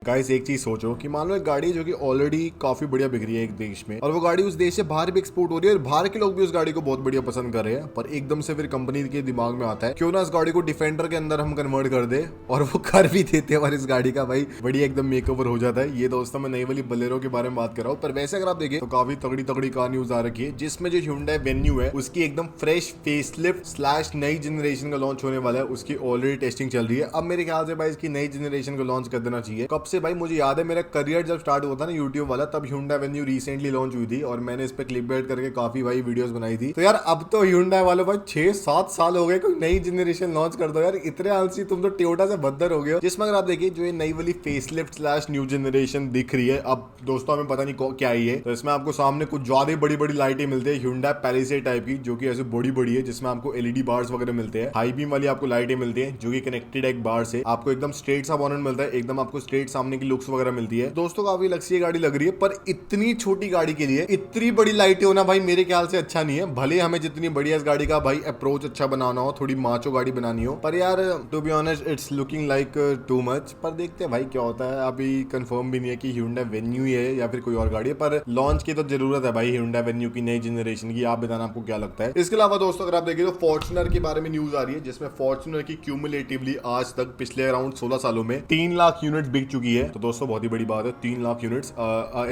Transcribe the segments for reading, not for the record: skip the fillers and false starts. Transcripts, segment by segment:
Guys एक चीज सोचो कि मान लो एक गाड़ी जो कि ऑलरेडी काफी बढ़िया बिक रही है एक देश में, और वो गाड़ी उस देश से बाहर भी एक्सपोर्ट हो रही है और बाहर के लोग भी उस गाड़ी को बहुत बढ़िया पसंद कर रहे हैं। पर एकदम से फिर कंपनी के दिमाग में आता है क्यों ना इस गाड़ी को डिफेंडर के अंदर हम कन्वर्ट कर दे, और वो कर भी देते हैं और इस गाड़ी का भाई बढ़िया एकदम मेकओवर हो जाता है। ये दोस्तों मैं नई वाली बोलेरो के बारे में बात कर रहा हूँ। पर वैसे अगर आप देखें तो काफी तगड़ी तगड़ी कार न्यूज आ रखी है, जिसमें जो Hyundai Venue है उसकी एकदम फ्रेश फेसलिफ्ट स्लैश नई जनरेशन का लॉन्च होने वाला है। उसकी ऑलरेडी टेस्टिंग चल रही है। अब मेरे ख्याल से भाई इसकी नई जनरेशन को लॉन्च कर देना चाहिए। कब से भाई मुझे याद है, मेरा करियर जब स्टार्ट हुआ था ना यूट्यूब वाला, तब Hyundai Venue रिसेंटली लॉन्च हुई थी और मैंने इस पे क्लिप बेट करके काफी भाई वीडियोस बनाई थी। तो यार अब तो Hyundai वालों भाई 6-7 साल हो गए कोई नई जनरेशन लॉन्च कर दो यार। इतने आलसी तुम तो टोयोटा से बदतर हो गए हो। जिसमें अगर आप देखिए जो ये नई वाली फेसलिफ्ट स्लैश न्यू जनरेशन दिख रही है, अब दोस्तों हमें पता नहीं क्या ही है। तो इसमें आपको सामने कुछ ज्यादा बड़ी बड़ी लाइटें मिलती है Hyundai Palisade टाइप की, जो कि ऐसे बड़ी बड़ी है, जिसमें आपको एलईडी बार्स वगैरह मिलते हैं। हाई बीम वाली आपको लाइटें मिलती है जो कि कनेक्टेड है एक बार से। आपको एकदम स्ट्रेट सा बॉनेट मिलता है, एकदम आपको स्ट्रेट सामने की लुक्स वगैरह मिलती है। दोस्तों काफी लक्ष्य गाड़ी लग रही है, पर इतनी छोटी गाड़ी के लिए इतनी बड़ी लाइटें होना भाई मेरे ख्याल से अच्छा नहीं है। भले हमें जितनी बढ़िया इस गाड़ी का भाई अप्रोच अच्छा बनाना हो, थोड़ी माचो गाड़ी बनानी हो, पर यार to be honest it's looking like too much. पर देखते हैं भाई क्या होता है। अभी कंफर्म भी नहीं है कि Hyundai Venue ही है या फिर कोई और गाड़ी है, पर लॉन्च की तो जरूरत है भाई Hyundai Venue की नई जनरेशन की। आप बताना आपको क्या लगता है। इसके अलावा दोस्तों अगर आप देखिए तो Fortuner के बारे में न्यूज आ रही है, जिसमें Fortuner की क्यूमुलेटिवली आज तक पिछले अराउंड 16 सालों में 3 लाख यूनिट बिक चुकी है। तो दोस्तों बहुत ही बड़ी बात है 3 लाख यूनिट्स,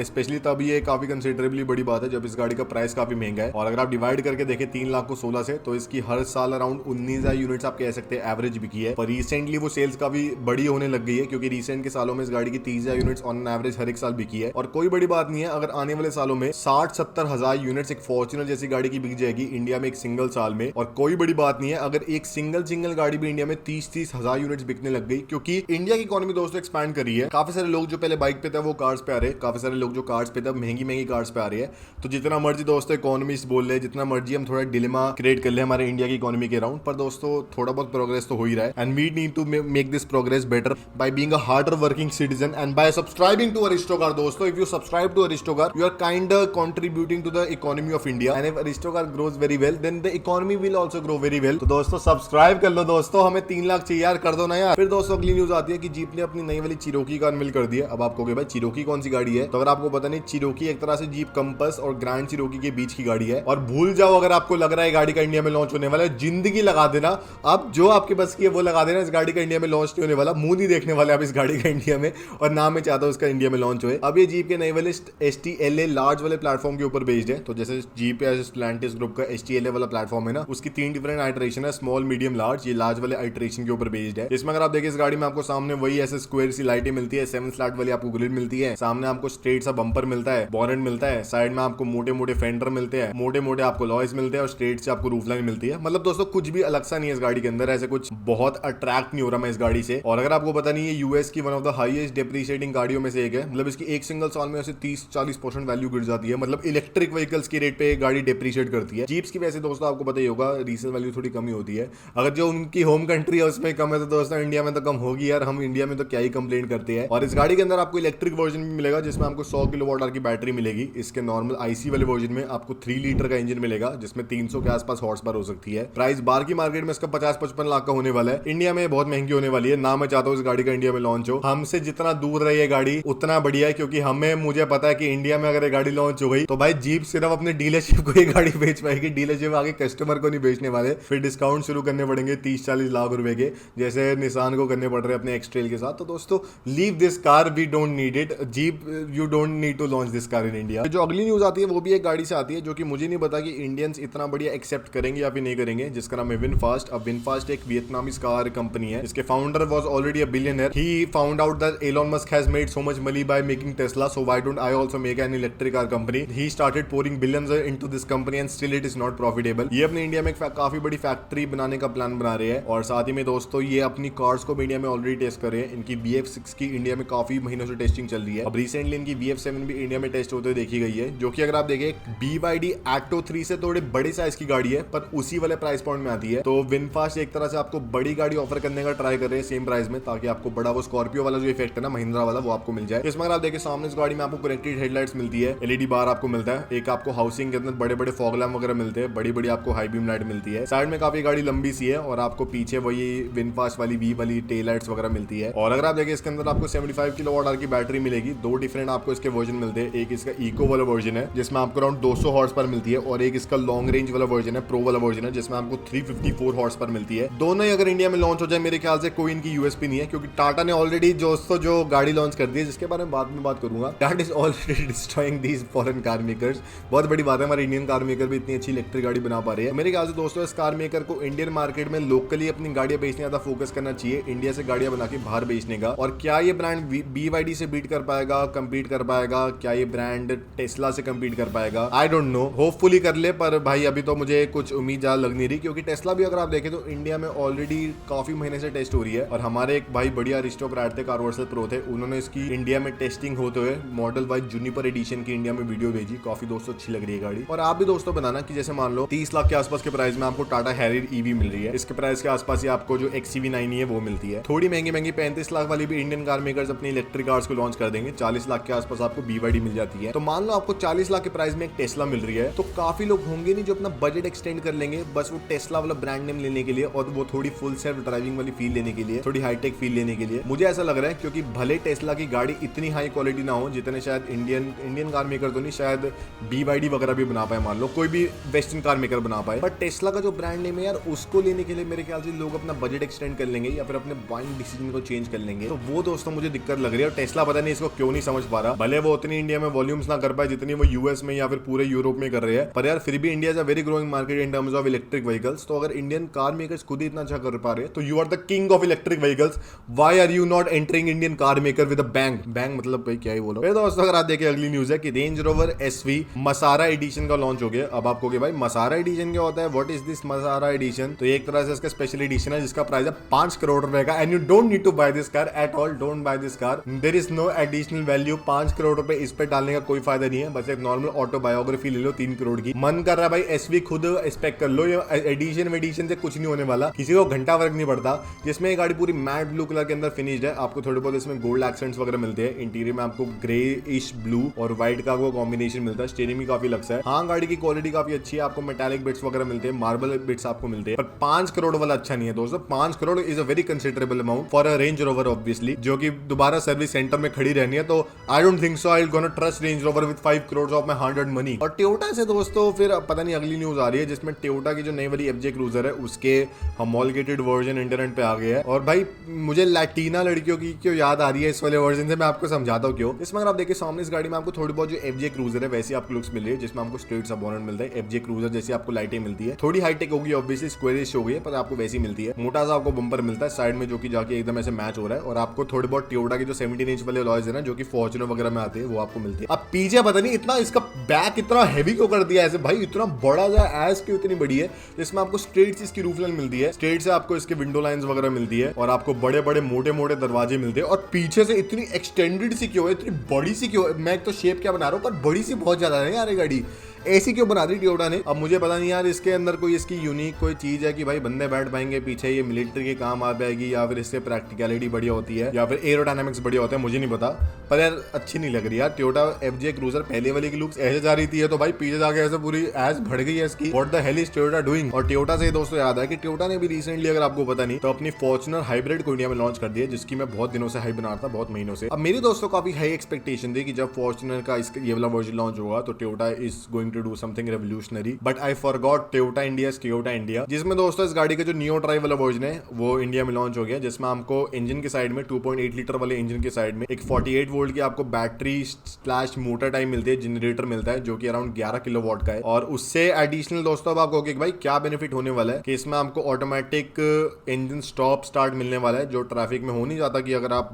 स्पेशली तब ये काफी कंसिडरेबली बड़ी बात है जब इस गाड़ी का प्राइस काफी महंगा है। और अगर आप डिवाइड करके देखें 3 लाख को 16 से, तो इसकी हर साल अराउंड 19,000 यूनिट्स आप कह सकते हैं एवरेज बिकी है। पर रिसेंटली वो सेल्स काफी बड़ी होने लग गई है, क्योंकि रिसेंट के सालों में इस गाड़ी की 30,000 यूनिट्स ऑन एवरेज हर एक साल बिकी है। और कोई बड़ी बात नहीं है अगर आने वाले सालों में 60-70 हजार यूनिट्स एक फॉर्च्यूनर जैसी गाड़ी की बिक जाएगी इंडिया में एक सिंगल साल में। और कोई बड़ी बात नहीं है अगर एक सिंगल गाड़ी भी इंडिया में 30-30 हजार यूनिट्स बिकने लग गई, क्योंकि इंडिया की इकोनॉमी दोस्तों एक्सपैंड कर रही है। काफी सारे लोग जो पहले बाइक पे थे वो कार्स पे आ रहे हैं, काफी सारे लोग जो कार्स पे थे महंगी कार्स पे आ रही है। तो जितना मर्जी दोस्तों इकोनॉमिस्ट बोल रहे हैं, जितना मर्जी हम थोड़ा डिलेमा क्रिएट कर ले हमारे इंडिया की इकोनॉमी के अराउंड, पर दोस्तों थोड़ा बहुत प्रोग्रेस तो हो ही रहा है। And we need to make this progress better by being a harder working citizen and by subscribing to Aristocar. दोस्तों if you subscribe to Aristocar you are kind contributing to the economy of India, and if Aristocar grows very well then the economy will also grow very well. तो दोस्तों subscribe कर लो दोस्तों, हमें 3 लाख चाहिए यार, कर दो ना यार। फिर दोस्तों अगली न्यूज आती है कि जीप ने अपनी नई वाली चिरोकी का अनवील कर दिया। अब आपको भाई चिरोकी कौन सी गाड़ी है, तो अगर आपको पता नहीं, चिरोकी एक तरह से जीप कंपस और ग्रैंड चिरोकी के बीच की गाड़ी है। और भूल जाओ अगर आपको लग रहा है गाड़ी का इंडिया में लॉन्च होने वाला है, जिंदगी लगा देना। अब जो आपके बस की है वो लगा देना, इस गाड़ी का इंडिया में लॉन्च नहीं होने वाला। मुंह नहीं देखने वाले आप इस गाड़ी का इंडिया में, और ना मैं चाहता हूं इसका इंडिया में लॉन्च होए। अब ये जीप के नए वाले STLA लार्ज वाले प्लेटफॉर्म के ऊपर बेस्ड है। तो जैसे जीप या स्टैंटिस ग्रुप का STLA वाला प्लेटफॉर्म है ना, उसकी 3 डिफरेंट आइटरेशन है, स्मॉल मीडियम लार्ज। ये लार्ज वाले आइटरेशन के ऊपर बेस्ड है। इसमें अगर आप देखिए इस गाड़ी में आपको सामने वही ऐसे स्क्वायर सी लाइटें मिलती है, 7 स्लॉट वाली आपको ग्रिल मिलती है, सामने आपको स्ट्रेट सा बम्पर मिलता है, बॉनेट मिलता है, साइड में आपको मोटे मोटे फेंडर मिलते हैं, मोटे मोटे आपको लॉयस मिलते हैं, और स्ट्रेट से आपको रूफ लाइन मिलती है। मतलब दोस्तों कुछ भी अलग सा नहीं है इस गाड़ी के अंदर, ऐसे कुछ बहुत अट्रैक्ट नहीं हो रहा मैं इस गाड़ी से। और अगर आपको पता नहीं है यूएस की one of the highest depreciating गाड़ियों में से एक है। मतलब इसकी एक सिंगल साल में ऐसे 30-40% वैल्यू गिर जाती है। मतलब इलेक्ट्रिक व्हीकल्स की रेट पे गाड़ी डेप्रिशिएट करती है। जीप्स की वैसे दोस्तों आपको पता ही होगा रीसेल वैल्यू थोड़ी कम ही होती है। अगर जो उनकी होम कंट्री है उसमें कम है तो दोस्तों इंडिया में तो कम होगी यार। हम इंडिया में तो क्या ही कंप्लेंट करते हैं। और इस गाड़ी के अंदर आपको इलेक्ट्रिक वर्जन भी मिलेगा, जिसमें आपको 100 किलोवाट आवर की बैटरी मिलेगी। इसके नॉर्मल आईसी वाले वर्जन में आपको 3 लीटर का इंजन मिलेगा, जिसमें 300 के आसपास हॉर्स पावर हो सकती है। प्राइस बाहर की मार्केट में इसका 50-55 लाख का होने वाला है। इंडिया में बहुत महंगी होने वाली है। ना मैं चाहता हूँ इस गाड़ी का इंडिया में लॉन्च हो। हमसे जितना दूर रही है गाड़ी उतना बढ़िया है, क्योंकि मुझे पता है कि इंडिया में अगर ये गाड़ी लॉन्च हो गई तो भाई जीप सिर्फ अपने डीलरशिप को ये गाड़ी बेच पाएगी। डीलरशिप आगे कस्टमर को नहीं बेचने वाले। फिर डिस्काउंट शुरू करने पड़ेंगे 30-40 लाख रुपए के, जैसे निसान को करने पड़ रहे हैं अपने एक्सट्रेल के साथ। तो दोस्तों leave this car, we don't need it. Jeep you don't need to launch this car in India. जो अगली न्यूज आती है वो भी एक गाड़ी से आती है, जो कि मुझे नहीं पता कि इंडियंस इतना बढ़िया एक्सेप्ट करेंगे या फिर नहीं करेंगे, जिसका नाम है विनफास्ट। अब विनफास्ट एक वियतनामी कार कंपनी है। इसके founder was already a billionaire. He found out that Elon Musk has made so much money by making Tesla, so why don't I also make an electric car company. He started pouring billions into this company and still it is not profitable. ये अपने India में काफी बड़ी factory बनाने का plan बना रहे हैं। और साथ ही में दोस्तों ये अपनी कार्स को इंडिया में ऑलरेडी टेस्ट कर रहे हैं। इनकी VF6 की इंडिया में काफी महीनों से टेस्टिंग चल रही है। अब रिसेंटली इनकी VF7 भी इंडिया में टेस्ट होते देखी गई है, जो कि अगर आप देखें BYD Atto 3 से थोड़े बड़े साइज की गाड़ी है, पर उसी वाले प्राइस पॉइंट में आती है। तो विनफास्ट एक तरह से आपको बड़ी गाड़ी ऑफर करने का ट्राई कर रहे हैं सेम प्राइस में, ताकि आपको बड़ा वो स्कॉर्पियो वाला जो इफेक्ट है ना महिंद्रा वाला, वो आपको मिल जाए। इसमें अगर आप देखें सामने इस गाड़ी में आपको कनेक्टेड हेडलाइट्स मिलती है, LED बार आपको मिलता है, एक आपको हाउसिंग के अंदर बड़े बड़े फॉग लैम्प वगैरह मिलते हैं, बड़ी बड़ी आपको हाई बीम लाइट मिलती है। साइड में काफी गाड़ी लंबी सी है, और आपको पीछे वही विनफास्ट वाली V वाली टेल लाइट्स वगैरह मिलती है। और अगर आप देखें इसके अंदर आपको आपको 75 किलोवाट आवर की बैटरी मिलेगी। दो डिफरेंट आपको इसके वर्जन मिलते हैं, एक इसका इको वाला वर्जन है जिसमें आपको अराउंड 200 हॉर्स पर मिलती है, और एक इसका लॉन्ग रेंज वाला वर्जन है, प्रो वाला वर्जन है, जिसमें आपको 354 हॉर्स पर मिलती है। दोनों ही अगर इंडिया में लॉन्च हो जाए मेरे ख्याल से कोई इनकी यूएसपी नहीं है, क्योंकि टाटा ने ऑलरेडी जो गाड़ी लॉन्च कर दी है, जिसके बारे में बाद में बात करूंगा। That is already destroying these foreign car makers. बहुत बड़ी बात है, हमारे इंडियन कार मेकर भी इतनी अच्छी इलेक्ट्रिक गाड़ी बना पा रही है। मेरे ख्याल से दोस्तों इस कार मेकर को इंडियन मार्केट में लोकली अपनी गाड़ियां बेचने ज्यादा फोकस करना चाहिए, इंडिया से गाड़ियां बना के बाहर बेचने का। और क्या ये ब्रांड BYD से बीट कर पाएगा, कम्पीट कर पाएगा? क्या ये ब्रांड टेस्ला से कम्पीट कर पाएगा? आई डोंट नो, होपफुली कर ले, पर भाई अभी तो मुझे कुछ उम्मीद ज्यादा लग नहीं रही, क्योंकि टेस्ला भी अगर आप देखें तो इंडिया में ऑलरेडी काफी महीने से टेस्ट हो रही है। और हमारे एक भाई बढ़िया अरिस्टोक्रेट थे, कारवर्सल प्रो थे, उन्होंने इसकी इंडिया में टेस्टिंग होते हुए मॉडल वाइज जूनिपर एडिशन की इंडिया में वीडियो भेजी। काफी दोस्तों अच्छी लग रही है गाड़ी। और आप भी दोस्तों बनाना कि जैसे मान लो 30 लाख के आसपास के प्राइस में आपको टाटा हैरियर ईवी मिल रही है, इसके प्राइस के आसपास ही आपको जो XCV9 है वो मिलती है। थोड़ी महंगी 35 लाख वाली भी इंडियन कार मेकर्स अपनी इलेक्ट्रिक कार्स को लॉन्च कर देंगे। 40 लाख के आसपास आपको BYD मिल जाती है। तो मान लो आपको 40 लाख के प्राइस में एक टेस्ला मिल रही है, तो काफी लोग होंगे नहीं जो अपना बजट एक्सटेंड कर लेंगे बस वो टेस्ला वाला ब्रांड नेम लेने के लिए, और वो थोड़ी फुल सेल्फ ड्राइविंग वाली फील लेने के लिए, थोड़ी हाईटेक फील लेने के लिए। मुझे ऐसा लग रहा है, क्योंकि भले टेस्ला की गाड़ी इतनी हाई क्वालिटी ना हो जितने शायद इंडियन कार मेकर तो नहीं, शायद BYD वगैरह भी बना पाए, मान लो कोई भी वेस्टर्न कार मेकर बना पाए, बट टेस्ला का जो ब्रांड नेम है यार, उसको लेने के लिए मेरे ख्याल से लोग अपना बजट एक्सटेंड कर लेंगे या फिर अपने बाइंग डिसीजन को चेंज कर लेंगे। तो वो दोस्तों मुझे दिक्कत लग रही है। और टेस्ला पता नहीं इसको क्यों नहीं समझ पा रहा। भले वो उतनी इंडिया में वॉल्यूम्स ना कर पाए जितनी वो यूएस में या फिर पूरे यूरोप में कर रहे हैं, पर यार फिर भी India is a very growing market in terms of electric vehicles. तो अगर इंडियन कार मेकर्स खुद ही इतना अच्छा कर पा रहे हैं, तो you are the king of electric vehicles, why are you not entering Indian car maker with a bang? Bang मतलब भाई क्या ही बोलो। फिर दोस्तों अगर आप देखें अगली न्यूज है कि रेंज रोवर SV मसारा एडिशन का लॉन्च हो गया। अब आप कहोगे भाई मसारा एडिशन क्या होता है, व्हाट इज दिस मसारा एडिशन? तो एक तरह से इसका स्पेशल एडिशन है जिसका प्राइस है 5 करोड़ रुपए का, and you don't need to buy this car at all. Don't buy this car, there is no additional value. 5 crore रुपए इस पे डालने का कोई फायदा नहीं है, बस एक नॉर्मल ऑटोबायोग्राफी ले लो 3 करोड़ की। मन कर रहा है भाई SV खुद स्पेक कर लो, ये एडिशन से कुछ नहीं होने वाला, किसी को घंटा फर्क नहीं पड़ता। जिसमें ये गाड़ी पूरी मैट ब्लू कलर के अंदर फिनिश्ड है, आपको थोड़े बहुत इसमें गोल्ड एक्सेंट्स वगैरह मिलते हैं। इंटीरियर में आपको ग्रे इश ब्लू और व्हाइट का वो कॉम्बिनेशन मिलता है। स्टीयरिंग भी काफी लक्स है। हाँ गाड़ी की क्वालिटी काफी अच्छी है, आपको मेटालिक बिट्स वगैरह मिलते हैं, मार्बल बिट्स आपको मिलते हैं, पर 5 करोड़ वाला अच्छा नहीं है दोस्तों। 5 crore is a very considerable amount for a range rover obviously, जो कि दोबारा सर्विस सेंटर में खड़ी रहनी है। तो I don't think so I will gonna trust range rover with 5 crore of my hard earned money. और टोयोटा से दोस्तों फिर पता नहीं अगली न्यूज आ रही है जिसमें टोयोटा की जो नई वाली FJ क्रूजर है उसके होमोलोगेटेड वर्जन इंटरनेट पे आ गया है। और भाई मुझे लैटिना लड़कियों की क्यों याद आ रही है इस वाले वर्जन से, मैं आपको समझाता हूँ क्यों। इसमें अगर आप देखिए सामने इस गाड़ी में आपको थोड़ी बहुत जो FJ क्रूजर है वैसी आपको लुक्स मिल रही है, जिसमें आपको स्ट्रेट सा बोनट मिलता है। FJ क्रूजर जैसी आपको लाइटें मिलती है, थोड़ी हाईटेक होगी ऑब्वियसली, स्क्वायरिश हो गई है, पर आपको वैसी मिलती है। मोटा सा आपको बम्पर मिलता है साइड में जो कि जाके एकदम ऐसे मैच हो रहा है। और आपको थोड़ी बहुत टोयोटा की जो 17 इंच वाले अलॉयज है ना, जो कि फॉर्च्यूनर वगैरह में आते हैं, वो आपको मिलती है। अब पीछे पता नहीं इतना इसका बैक इतना हैवी क्यों कर दिया ऐसे भाई, इतना बड़ा सा एस क्यों इतनी बड़ी है, जिसमें आपको स्ट्रेट से इसकी रूफ लाइन मिलती है, स्ट्रेट से आपको इसके विंडो लाइंस वगैरह मिलती है, और आपको बड़े बड़े मोटे मोटे दरवाजे मिलते हैं। और पीछे से इतनी एक्सटेंडेड सी क्यों है, इतनी बड़ी सी क्यों है? मैं एक तो शेप क्या बना रहा हूँ, पर बड़ी सी बहुत ज्यादा है यार ये गाड़ी। ऐसी क्यों बना दी टोयोटा ने? अब मुझे पता नहीं यार इसके अंदर कोई इसकी यूनिक कोई चीज है कि भाई बंदे बैठ पाएंगे पीछे, ये मिलिट्री के काम आ पाएगी, या फिर इससे प्रैक्टिकलिटी बढ़िया होती है, या फिर एरोडायनामिक्स बढ़िया होता है, मुझे नहीं पता। पर यार अच्छी नहीं लग रही यार। टोयोटा FJ क्रूजर पहले वाली की लुक्स ऐसे जा रही थी, तो भाई पीछे जाके ऐसे पूरी एस बढ़ गई है इसकी। What the hell is Toyota doing? और टोयोटा से दोस्तों याद है कि टोयोटा ने भी रिसेंटली, अगर आपको पता नहीं, तो अपनी फॉर्च्यूनर हाइब्रिड को इंडिया में लॉन्च कर दिया, जिसकी मैं बहुत दिनों से हाई बना रहा था, बहुत महीनों से। अब मेरी दोस्तों काफी हाई एक्सपेक्टेशन थी कि जब फॉर्च्यूनर का ये वाला वर्जन लॉन्च होगा तो Toyota is going to do something revolutionary, but I forgot Toyota India, जिसमें दोस्तों इस गाड़ी का जो नियो ड्राइव वाला वर्जन है वो इंडिया में लॉन्च हो गया, जिसमें आपको इंजन के साइड में 2.8 लीटर वाले इंजन के साइड में एक 48 वोल्ट की आपको बैटरी / मोटर टाइप मिलती है, जनरेटर मिलता है जो कि अराउंड 11 किलोवाट का है। और उससे एडिशनल दोस्तों अब आप कहोगे भाई क्या बेनिफिट होने वाला है, कि इसमें आपको ऑटोमेटिक इंजन स्टॉप स्टार्ट मिलने वाला है, जो ट्रैफिक में हो नहीं जाता कि अगर आप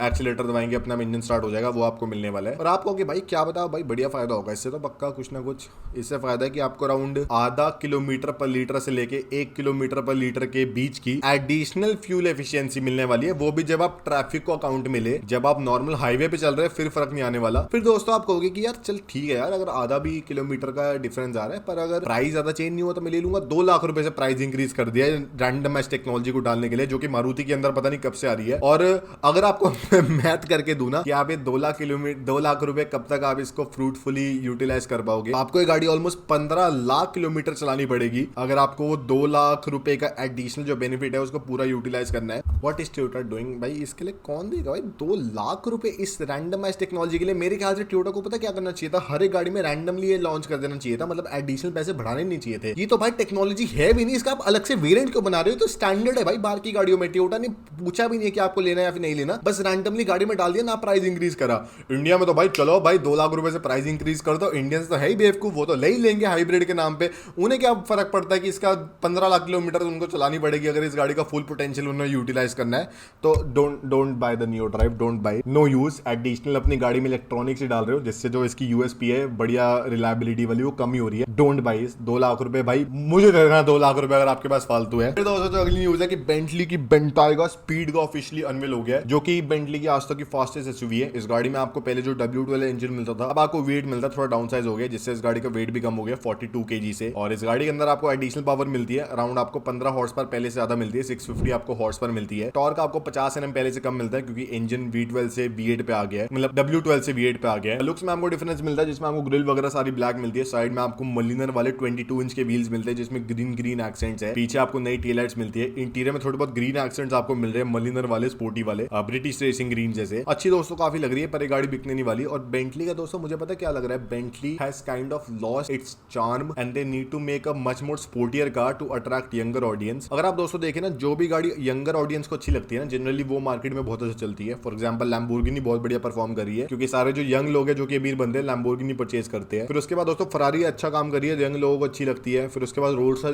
एक्सीलेटर दबाएंगे अपना इंजन स्टार्ट हो जाएगा, वो आपको मिलने वाला है। और आप कहोगे भाई क्या बताओ भाई, बढ़िया फायदा होगा इससे, तो पक्का कुछ ना कुछ इससे फायदा है कि आपको अराउंड आधा किलोमीटर पर लीटर से लेके 1 किलोमीटर पर लीटर के बीच की एडिशनल फ्यूल एफिशिएंसी मिलने वाली है, वो भी जब आप ट्रैफिक को अकाउंट में ले, जब आप नॉर्मल हाईवे पे चल रहे हैं फिर फर्क नहीं आने वाला। फिर दोस्तों आप कहोगे कि यार चल ठीक है यार, अगर आधा भी किलोमीटर का डिफरेंस आ रहा है, पर अगर प्राइस ज्यादा चेंज नहीं हुआ तो मैं ले लूंगा। 2 लाख रुपए से प्राइस इंक्रीज कर दिया है रैंडमाइज टेक्नोलॉजी को डालने के लिए, जो कि मारुति के अंदर पता नहीं कब से आ रही है। और अगर आपको मैथ करके दूं ना कि आप ये 2 लाख रुपए कब तक आप इसको फ्रूटफुली यूटिलाइज कर पाओगे, आप आपको ये गाड़ी ऑलमोस्ट 15 लाख किलोमीटर चलानी पड़ेगी अगर आपको वो 2 लाख रुपए का एडिशनल जो बेनिफिट है उसको पूरा यूटिलाइज करना है। व्हाट इज टोयोटा डूइंग भाई, इसके लिए कौन देगा भाई 2 लाख रुपए इस रैंडमाइज टेक्नोलॉजी के लिए? मेरे ख्याल से टोयोटा को पता क्या करना चाहिए था, हर एक गाड़ी में रैंडमली ये लॉन्च कर देना चाहिए था, मतलब एडिशनल पैसे बढ़ाने नहीं चाहिए थे। ये तो भाई टेक्नोलॉजी है भी नहीं, इसका आप अलग से वेरिएंट क्यों बना रहे हो? तो स्टैंडर्ड है भाई बाहर की गाड़ियों में। टोयोटा ने पूछा भी नहीं है कि आपको लेना है या फिर नहीं लेना, बस रैंडमली गाड़ी में डाल दिया ना, प्राइस इंक्रीज करा। इंडिया में तो भाई चलो भाई 2 लाख रुपए से प्राइस इंक्रीज कर दो, इंडियंस तो है ही बेवकूफ, वो तो ले ही लेंगे हाइब्रिड के नाम पे। उन्हें क्या फर्क पड़ता है कि इसका 15 लाख किलोमीटर उनको चलानी पड़ेगी अगर इस गाड़ी का फुल पोटेंशियल उन्हें यूटिलाइज करना है। तो don't buy the Neo Drive, don't buy, no use. Additional अपनी गाड़ी में इलेक्ट्रॉनिक्स ही डाल रहे हो जिससे जो इसकी यूएसपी है बढ़िया रिलायबिलिटी वाली वो कम ही हो रही है। डोंट बाय इस 2 लाख रुपए भाई, मुझे देना 2 लाख रुपए अगर आपके पास फालतू है। फिर दोस्तों जो अगली न्यूज है कि बेंटली की बेंटाइगा स्पीड का ऑफिशियली अनवील हो गया है, जो कि बेंटली की आज तक की फास्टेस्ट एसयूवी है। इस गाड़ी में आपको पहले जो W12 इंजन मिलता था, अब आपको वेट मिलता है थोड़ा डाउन साइज हो गया, जिससे इस गाड़ी का वेट भी कम हो गया 42 kg से। और इस गाड़ी के अंदर आपको एडिशनल पावर मिलती है, अराउंड आपको 15 हॉर्स पावर पहले से ज्यादा मिलती है, 650 आपको हॉर्स पावर मिलती है। टॉर्क आपको 50 Nm पहले से कम मिलता है क्योंकि इंजन V12 से V8 पे आ गया है, मतलब W12 से V8 पे आ गया है। लुक्स में आपको डिफरेंस मिलता है जिसमें आपको ग्रिल वगैरह सारी ब्लैक मिलती है। साइड में आपको मलिनर वाले 22 इंच के व्हील्स मिलते हैं जिसमें ग्रीन एक्सेंट्स है। पीछे आपको नई टेल लाइट्स मिलती है। इंटीरियर में थोड़े बहुत ग्रीन एक्सेंट्स आपको मिल रहे हैं, मलिनर वाले स्पोर्टी वाले ब्रिटिश रेसिंग ग्रीन जैसे। अच्छी दोस्तों काफी लग रही है, पर ये गाड़ी बिकने नहीं वाली। और बेंटली का दोस्तों मुझे पता क्या लग रहा है, Bentley has kind of lost its charm and they need to make a much more sportier car to attract younger audience. अगर आप दोस्तों देखें ना, जो भी गाड़ी यंगर ऑडियंस को अच्छी लगती है ना, जनरली वो मार्केट में बहुत अच्छा चलती है। फॉर एग्जांपल लैम्बोर्गिनी बहुत बढ़िया परफॉर्म कर रही है क्योंकि सारे जो यंग लोग हैं जो कि अमीर बंदे लैम्बोर्गिनी परचेज करते हैं। फिर उसके बाद दोस्तों फरारी अच्छा काम कर रही है, यंग लोगों को अच्छी लगती है। फिर उसके बाद रोल्स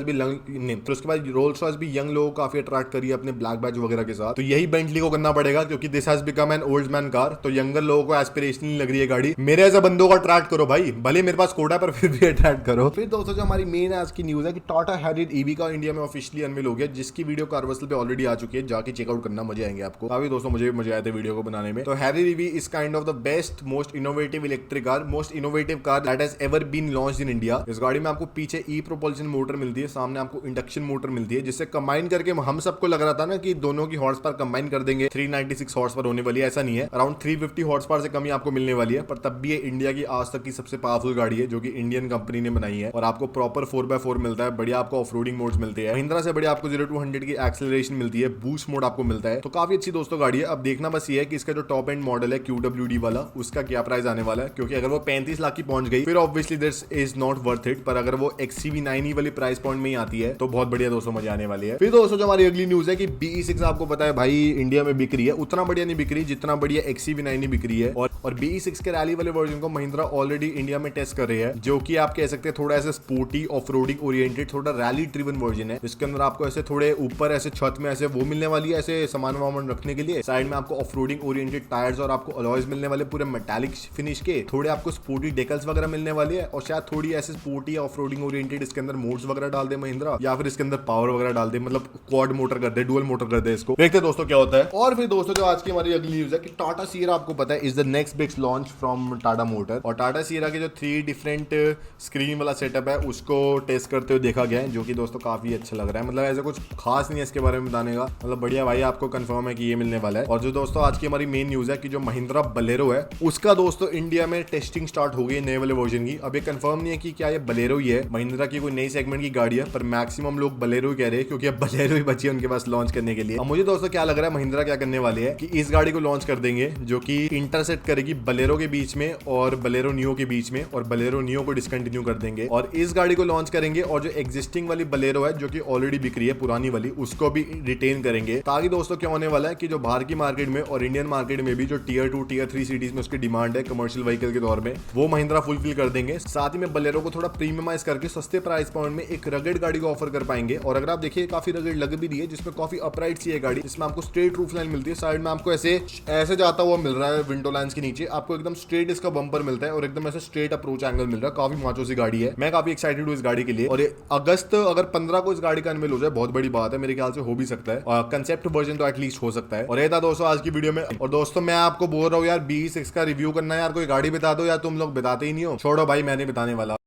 रॉयस भी यंग लोगों को काफी अट्रैक्ट करी है अपने ब्लैक बैज वगैरह के साथ। तो यही बेंटली को करना पड़ेगा क्योंकि this has become an old man car. तो यंगर लोगों को एस्पिरेशनल लग रही है गाड़ी, मेरे ऐसा बंदों को अट्रैक्ट करो भाई, भले मेरे पास कोटा पर फिर भी अट्रैक्ट करो। फिर दोस्तों जो हमारी मेन आज की न्यूज है कि टाटा हैरियर ईवी का इंडिया में ऑफिशियली अनवील हो गया, जिसकी वीडियो कार्वसल पे ऑलरेडी आ चुकी है, जाके चेकआउट करना, मजे आएंगे आपको। काफी दोस्तों मुझे भी मजे आए थे वीडियो को बनाने में। तो Harrier EV is kind of the best most innovative electric car, most innovative car that has ever been launched in India. इस गाड़ी में आपको पीछे ई प्रोपल्शन मोटर मिलती है, सामने आपको इंडक्शन मोटर मिलती है, जिससे कंबाइन करके हम सबको लग रहा था ना कि दोनों की हॉर्स पावर कंबाइन कर देंगे 396 हॉर्स पावर होने वाली है। ऐसा नहीं है, अराउंड 350 हॉर्स पावर से कम ही आपको मिलने वाली है। पर तब भी ये इंडिया की आज तक की सबसे पावरफुल गाड़ी है जो कि इंडियन कंपनी ने बनाई है। और आपको प्रॉपर 4x4 मिलता है, बढ़िया आपको ऑफ रोडिंग मोड्स मिलते हैं, महिंद्रा से बढ़िया आपको 0 to 100 की एक्सेलरेशन मिलती है, बूस्ट मोड आपको मिलता है। तो काफी अच्छी दोस्तों गाड़ी है। अब देखना बस ये है कि इसका जो टॉप एंड मॉडल है QWD वाला, उसका क्या प्राइस आने वाला है, क्योंकि अगर वो 35 लाख की पहुंच गई फिर obviously this is not worth it. पर अगर वो XCV9 वाली प्राइस पॉइंट में ही आती है तो बहुत बढ़िया दोस्तों मजा आने वाली है। फिर दोस्तों जो हमारी अगली न्यूज है कि BE6 आपको पता है भाई इंडिया में बिक रही है, उतना बढ़िया नहीं बिक रही जितना बढ़िया XCV9 बिक रही है। और BE6 के रैली वाले वर्जन को महिंद्रा ऑलरेडी इंडिया में टेस्ट कर रही है, जो कि आप कह सकते हैं थोड़ा ऐसे स्पोर्टी ऑफ रोडिंग ओरिएंटेड थोड़ा रैली ड्रिवन वर्जन है, जिसके अंदर आपको ऐसे थोड़े ऊपर ऐसे छत में ऐसे वो मिलने वाली है, ऐसे सामान वामान रखने के लिए। साइड में आपको ऑफ रोडिंग ओरिएंटेड टायर्स और आपको अलॉयज मिलने वाले पूरे मेटालिक फिनिश के, थोड़े आपको स्पोर्टी डेकल्स वगैरह मिलने वाली है। और शायद थोड़ी ऐसे स्पोर्टी ऑफ रोडिंग ओरिएंटेड इसके अंदर मोड्स वगैरह डाल दे महिंद्रा, या फिर इसके अंदर पावर वगैरह डाल दे, मतलब क्वाड मोटर कर दे, डुअल मोटर कर दे इसको। देखते दोस्तों क्या होता है। और फिर दोस्तों जो आज की हमारी अगली न्यूज है कि टाटा सियरा आपको पता है is the next big launch from Tata motor. और टाटा सियरा के जो 3 डिफरेंट स्क्रीन वाला सेटअप है उसको टेस्ट करते हुए देखा गया है, जो कि दोस्तों काफी अच्छा लग रहा है। मतलब ऐसा कुछ खास नहीं है इसके बारे में बताने का, मतलब बढ़िया भाई आपको कंफर्म है कि ये मिलने वाला है। और जो दोस्तों आज की हमारी मेन न्यूज है कि जो महिंद्रा बलेरो है उसका दोस्तों इंडिया में टेस्टिंग स्टार्ट हो गई नए वाले वर्जन की। अब ये कंफर्म नहीं है कि क्या ये बलेरो ही है, महिंद्रा की कोई नई सेगमेंट की गाड़ी है, पर मैक्सिमम लोग बलेरो ही कह रहे हैं क्योंकि अब बलेरो ही बची है उनके पास लॉन्च करने के लिए। अब मुझे दोस्तों क्या लग रहा है महिंद्रा क्या करने वाले है कि इस गाड़ी को लॉन्च कर देंगे जो कि इंटरसेक्ट करेगी बलेरो के बीच में और बलेरो नियो के बीच में, और बलेरो नियो को डिसकंटिन्यू कर देंगे और इस गाड़ी को लॉन्च करेंगे। और जो एग्जिस्टिंग वाली बलेरो है जो कि ऑलरेडी बिक रही है पुरानी वाली, उसको भी रिटेन करेंगे, ताकि दोस्तों क्या होने वाला है कि जो बाहर की मार्केट में और इंडियन मार्केट में भी जो टियर 2 टियर 3 सिटीज में उसकी डिमांड है कमर्शियल व्हीकल के तौर में, वो महिंद्रा फुलफिल कर देंगे। साथ ही में बलेरो को थोड़ा प्रीमियमाइज करके सस्ते प्राइस पॉइंट में एक रगेड गाड़ी को ऑफर कर पाएंगे। और अगर आप देखिए काफी रगेड लग भी रही है, जिसमें काफी अपराइट सी है गाड़ी, जिसमें आपको स्ट्रेट रूफ लाइन मिलती है, साइड में आपको ऐसे जाता हुआ मिल रहा है विंडो लाइन्स के नीचे, आपको एकदम स्ट्रेट इसका बम्पर मिलता है और एकदम ऐसे स्ट्रेट अप्रोच एंगल मिल रहा है। काफी माचो सी गाड़ी है, मैं काफी एक्साइटेड हूँ इस गाड़ी के लिए। और अगस्त अगर 15 को इस गाड़ी का अनवील हो जाए बहुत बड़ी बात है, मेरे ख्याल से हो भी सकता है, और कंसेप्ट वर्जन तो एटलीस्ट हो सकता है। और ये था दोस्तों आज की वीडियो में। और दोस्तों मैं आपको बोल रहा हूँ यार BE6 का रिव्यू करना है यार, कोई गाड़ी बता दो यार, तुम लोग बताते ही नहीं हो। छोड़ो भाई मैं नहीं बताने वाला।